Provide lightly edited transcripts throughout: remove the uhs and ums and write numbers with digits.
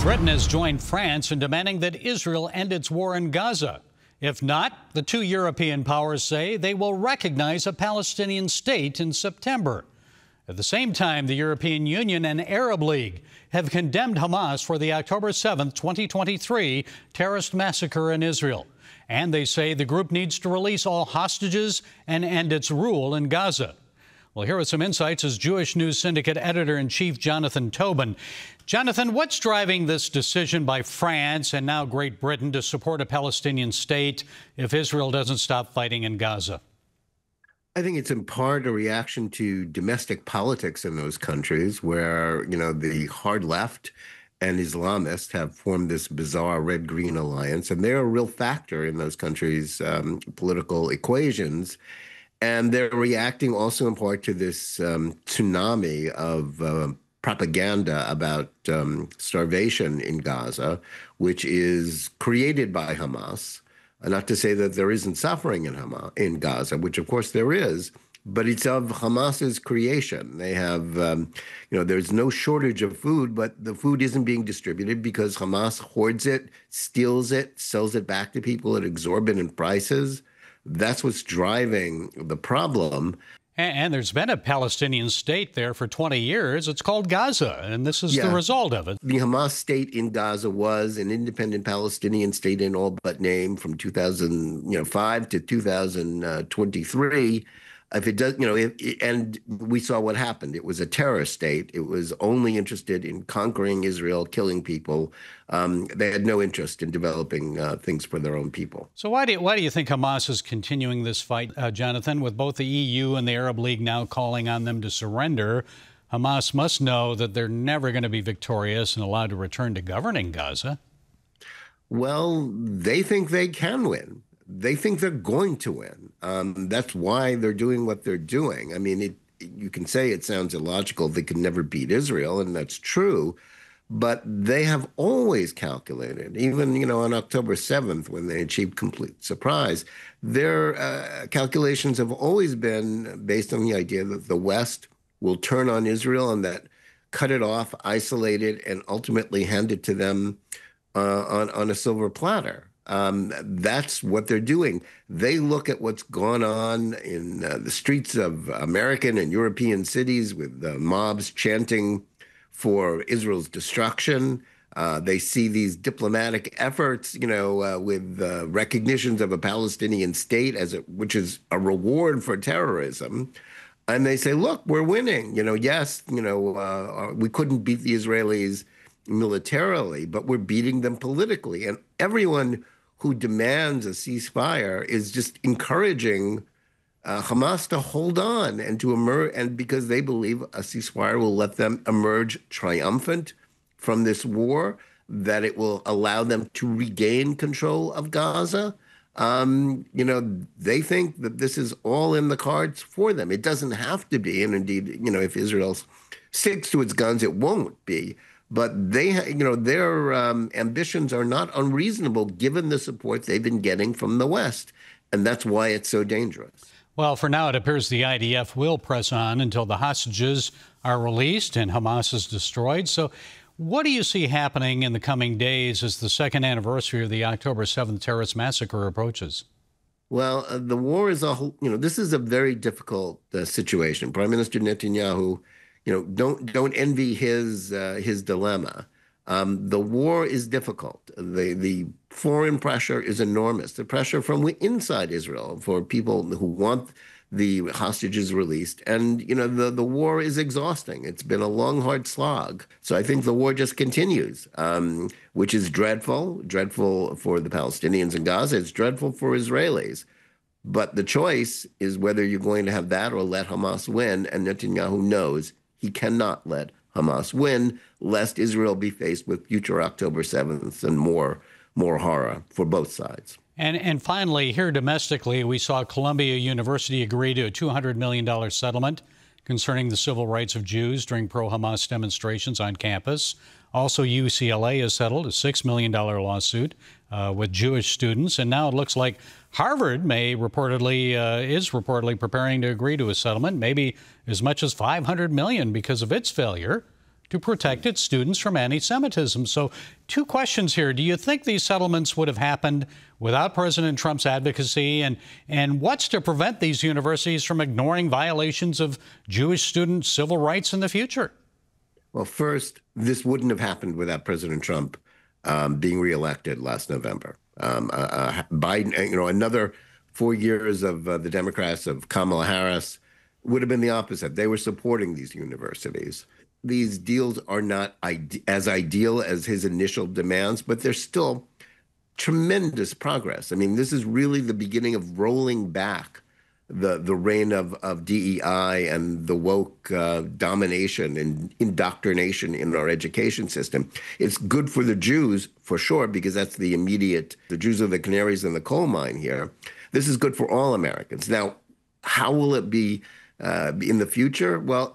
Britain has joined France in demanding that Israel end its war in Gaza. If not, the two European powers say they will recognize a Palestinian state in September. At the same time, the European Union and Arab League have condemned Hamas for the October 7, 2023 terrorist massacre in Israel. And they say the group needs to release all hostages and end its rule in Gaza. Well, here are some insights as Jewish News Syndicate Editor-in-Chief Jonathan Tobin. Jonathan, what's driving this decision by France and now Great Britain to support a Palestinian state if Israel doesn't stop fighting in Gaza? I think it's in part a reaction to domestic politics in those countries where, the hard left and Islamists have formed this bizarre red-green alliance, and they're a real factor in those countries' political equations. And they're reacting also in part to this tsunami of propaganda about starvation in Gaza, which is created by Hamas. Not to say that there isn't suffering in Gaza, which of course there is, but it's of Hamas's creation. They have, there's no shortage of food, but the food isn't being distributed because Hamas hoards it, steals it, sells it back to people at exorbitant prices. That's what's driving the problem. And there's been a Palestinian state there for 20 years. It's called Gaza, and this is the result of it. The Hamas state in Gaza was an independent Palestinian state in all but name from 2005 to 2023. If it does, and we saw what happened. It was a terrorist state. It was only interested in conquering Israel, killing people. They had no interest in developing things for their own people. So why do you think Hamas is continuing this fight, Jonathan, with both the EU and the Arab League now calling on them to surrender? Hamas must know that they're never going to be victorious and allowed to return to governing Gaza. Well, they think they can win. They think they're going to win. That's why they're doing what they're doing. I mean, you can say it sounds illogical. They could never beat Israel, and that's true. But they have always calculated, even, on October 7th, when they achieved complete surprise, their calculations have always been based on the idea that the West will turn on Israel and that cut it off, isolate it, and ultimately hand it to them on a silver platter. That's what they're doing. They look at what's gone on in the streets of American and European cities with mobs chanting for Israel's destruction. They see these diplomatic efforts, with recognitions of a Palestinian state which is a reward for terrorism. And they say, look, we're winning. Yes, we couldn't beat the Israelis militarily, but we're beating them politically. And everyone who demands a ceasefire is just encouraging Hamas to hold on and to emerge, and because they believe a ceasefire will let them emerge triumphant from this war, that it will allow them to regain control of Gaza. They think that this is all in the cards for them. It doesn't have to be, and indeed, if Israel sticks to its guns, it won't be. But their ambitions are not unreasonable given the support they've been getting from the West. And that's why it's so dangerous. Well, for now, it appears the IDF will press on until the hostages are released and Hamas is destroyed. So what do you see happening in the coming days as the second anniversary of the October 7th terrorist massacre approaches? Well, the war is this is a very difficult situation. Prime Minister Netanyahu, don't envy his dilemma. The war is difficult. The foreign pressure is enormous. The pressure from inside Israel for people who want the hostages released. And, the war is exhausting. It's been a long, hard slog. So I think the war just continues, which is dreadful for the Palestinians in Gaza. It's dreadful for Israelis. But the choice is whether you're going to have that or let Hamas win. And Netanyahu knows he cannot let Hamas win, lest Israel be faced with future October 7th and more horror for both sides. And finally, here domestically, we saw Columbia University agree to a $200 million settlement concerning the civil rights of Jews during pro-Hamas demonstrations on campus. Also, UCLA has settled a $6 million lawsuit with Jewish students. And now it looks like Harvard is reportedly preparing to agree to a settlement, maybe as much as $500 million because of its failure to protect its students from anti-Semitism. So 2 questions here. Do you think these settlements would have happened without President Trump's advocacy? And what's to prevent these universities from ignoring violations of Jewish student civil rights in the future? Well, first, this wouldn't have happened without President Trump being reelected last November. Biden, another 4 years of the Democrats, of Kamala Harris, would have been the opposite. They were supporting these universities. These deals are not as ideal as his initial demands, but they're still tremendous progress. I mean, this is really the beginning of rolling back the reign of DEI and the woke domination and indoctrination in our education system. It's good for the Jews, for sure, because that's the Jews are the canaries in the coal mine here. This is good for all Americans. Now, how will it be in the future? Well,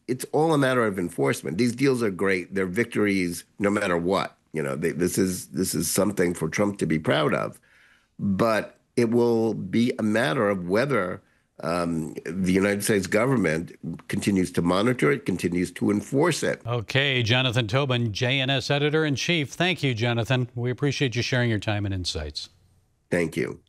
it's all a matter of enforcement. These deals are great. They're victories no matter what. This is something for Trump to be proud of. But it will be a matter of whether the United States government continues to monitor it, continues to enforce it. Okay, Jonathan Tobin, JNS Editor-in-Chief. Thank you, Jonathan. We appreciate you sharing your time and insights. Thank you.